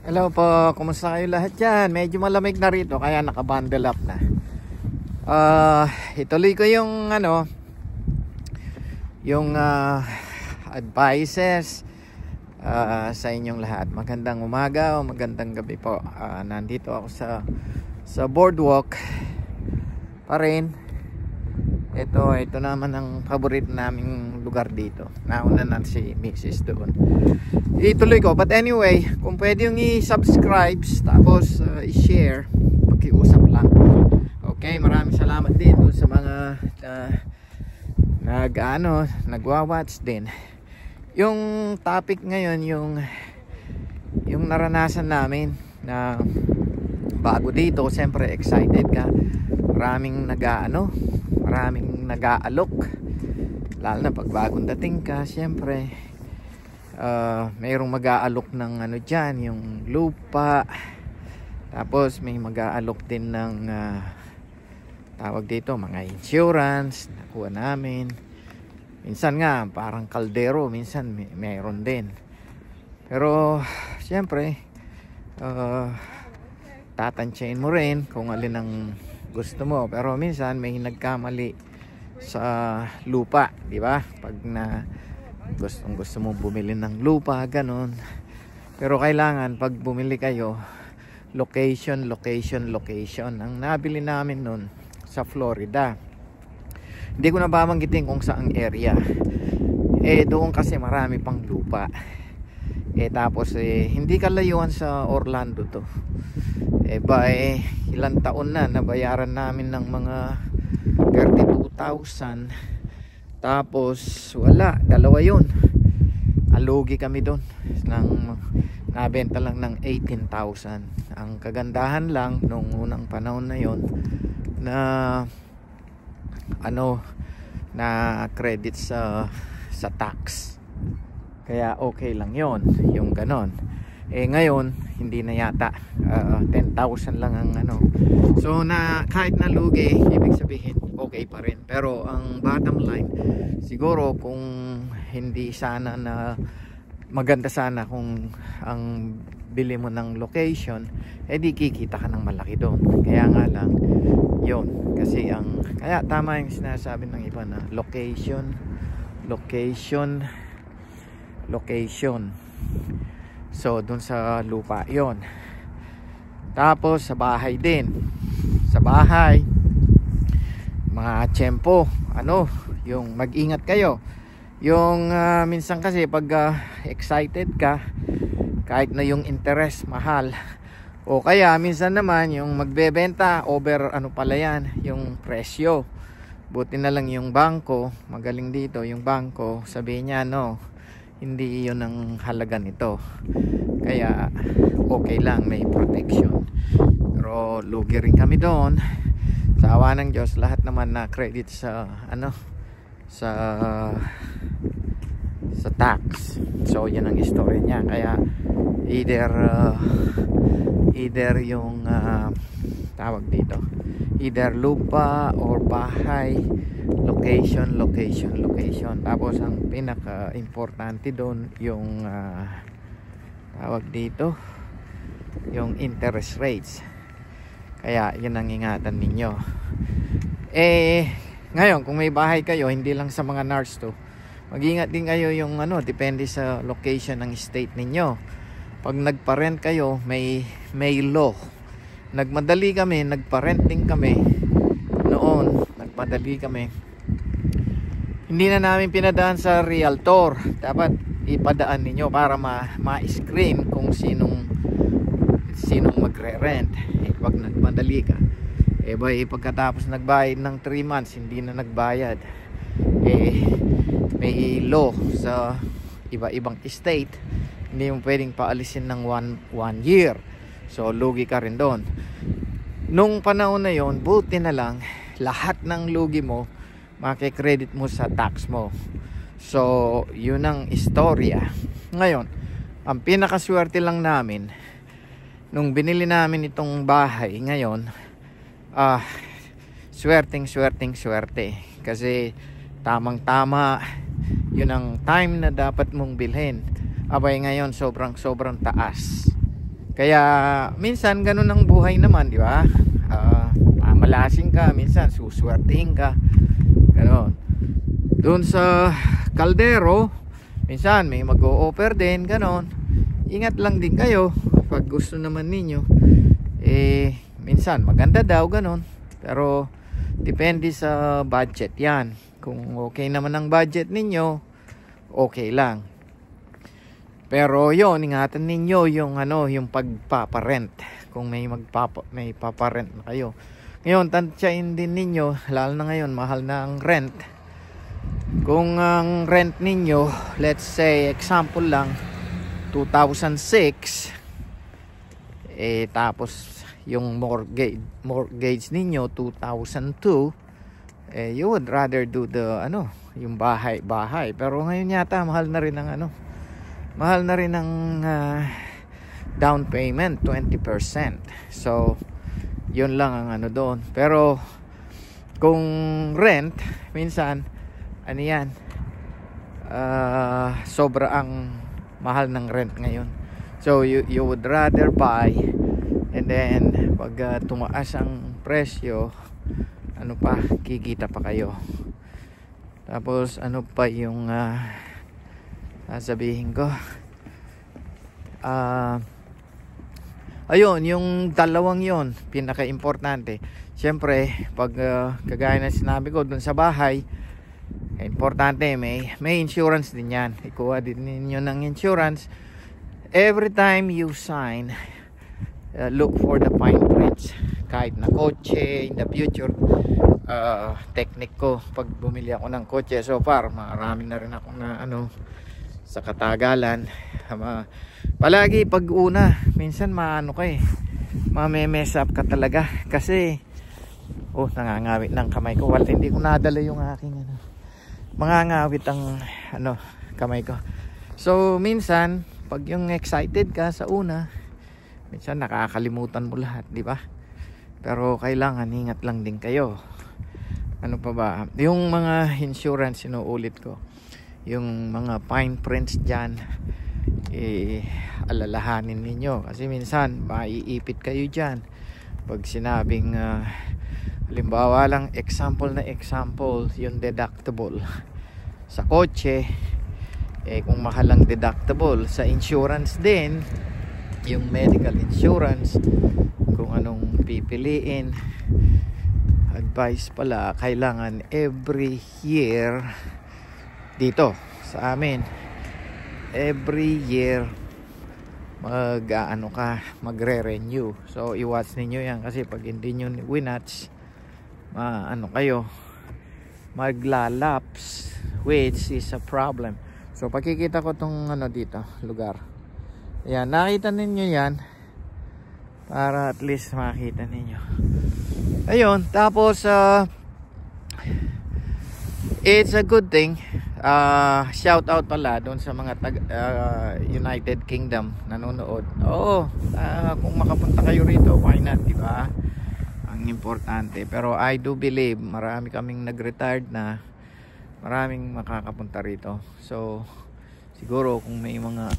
Hello po, kumusta kayo lahat dyan? Medyo malamig na rito kaya nakabundle up na. Ituloy ko yung advices sa inyong lahat. Magandang umaga o magandang gabi po. Nandito ako sa boardwalk pa rin. Ito naman ang paborito naming lugar dito. Nauna na si Mrs. doon. Ituloy ko. But anyway, kung pwede yung i-subscribe tapos i-share, pakiusap lang. Okay, maraming salamat din sa mga nagwa-watch din. Yung topic ngayon, yung naranasan namin na bago dito, siyempre excited ka. Maraming nag-aalok, lalo na pag bagong dating ka. Siyempre mayroong mag-aalok ng dyan, yung lupa. Tapos may mag-aalok din ng tawag dito, mga insurance. Nakuha namin. Minsan nga parang kaldero, minsan mayroon din. Pero siyempre tatansyain mo rin kung alin ang gusto mo. Pero minsan may nagkamali sa lupa, di ba? Pag gusto mo bumili ng lupa, ganun. Pero kailangan pag bumili kayo, location. Ang nabili namin nun sa Florida. Hindi ko na babanggitin kung saang area. Doon kasi marami pang lupa. Tapos hindi kalayuan sa Orlando to. Ilang taon na nabayaran namin ng mga 32,000. Tapos wala, dalawa yun. Alugi kami doon. Nabenta lang ng 18,000. Ang kagandahan lang nung unang panahon na yon na na credit sa tax. Kaya okay lang yon, yung ganon. Ngayon hindi na yata 10,000 lang ang so kahit na lugi, ibig sabihin okay pa rin. Pero ang bottom line, siguro kung hindi sana na maganda sana kung ang bili mo ng location, di kikita ka ng malaki doon. Kaya nga lang yon, kasi kaya tama yung sinasabi ng iba na location. So dun sa lupa yon. Tapos sa bahay din. Sa bahay, mga tiyempo, yung mag-ingat kayo. Yung minsan kasi pag excited ka, kahit na yung interest mahal, o kaya minsan naman yung magbebenta over pala yan, yung presyo. Buti na lang yung bangko, magaling dito yung bangko, sabihin niya hindi yun ang halaga nito. Kaya okay lang, may protection. Pero lugi rin kami doon. Sa awa ng Diyos, lahat naman na credit sa sa tax. So yan ang story niya. Kaya either yung tawag dito, either lupa or bahay, location. Tapos ang pinaka importante doon yung tawag dito, yung interest rates. Kaya yun ang ingatan ninyo. Ngayon kung may bahay kayo, hindi lang sa mga NARS to, mag-ingat din kayo yung depende sa location ng state ninyo. Pag nagpa-rent kayo, may law. Nagpa-rent din kami noon. Hindi na namin pinadaan sa realtor. Dapat ipadaan ninyo para ma-screen kung sinong magre-rent. Pag nagmadali ka, pagkatapos nagbayad ng 3 months hindi na nagbayad, may law sa iba-ibang state, hindi mo pwedeng paalisin ng one year. So lugi ka rin doon. Nung panahon na yon, buti na lang lahat ng lugi mo makikredit mo sa tax mo. So yun ang istorya. Ngayon, ang pinakaswerte lang namin nung binili namin itong bahay ngayon, swerte kasi tamang tama yun ang time na dapat mong bilhin. Abay ngayon sobrang taas. Kaya minsan ganun ang buhay naman, di ba? Mamalasing ka, minsan suswertihin ka. Ganon. Doon sa kaldero, minsan may mag-o-offer din, ganon. Ingat lang din kayo pag gusto naman ninyo. Minsan maganda daw, ganon. Pero depende sa budget yan. Kung okay naman ang budget ninyo, okay lang. Pero yon, ingatan ninyo yung yung pagpaparent. Kung may paparent na kayo. Ngayon, tansyain din ninyo, lalo na ngayon, mahal na ang rent. Kung ang rent ninyo, let's say, example lang, 2006, tapos yung mortgage ninyo, 2002, you would rather do the, yung bahay. Pero ngayon yata, mahal na rin ang down payment, 20%. So yun lang ang doon. Pero kung rent, minsan yan, sobra ang mahal ng rent ngayon. So you would rather buy, and then pag tumaas ang presyo, kikita pa kayo. Tapos pa yung sasabihin ko, ayun, yung dalawang yon, pinaka-importante. Siyempre, pag kagaya na sinabi ko dun sa bahay, importante may insurance din yan. Ikuha din ninyo ng insurance. Every time you sign, look for the fine prints. Kahit na kotse, in the future, technique ko pag bumili ako ng kotse, so far marami na rin ako na sa katagalan. Palagi pag una, minsan mamemess up ka talaga kasi nangangawit ng kamay ko. Hindi ko nadala yung aking mangangawit ang kamay ko. So minsan pag yung excited ka sa una, minsan nakakalimutan mo lahat, di ba? Pero kailangan ingat lang din kayo. Ano pa ba? Yung mga insurance, sinuulit ko, yung mga fine prints dyan, alalahanin ninyo kasi minsan maiipit kayo dyan pag sinabing halimbawa lang, example, yung deductible sa kotse, kung mahal ang deductible sa insurance din, yung medical insurance, kung anong pipiliin. Advice pala, kailangan every year dito sa amin, every year magre-renew. So i-watch ninyo yan kasi pag hindi nyo winatch, kayo, maglalapse, which is a problem. So pakikita ko tong dito, lugar. Ayan, nakita ninyo yan para at least makita ninyo. Ayun, tapos it's a good thing. Shout out pala doon sa mga United Kingdom nanonood. Kung makapunta kayo rito, why not, di ba? Ang importante. Pero I do believe marami kaming nag-retired na, maraming makakapunta rito. So siguro kung may mga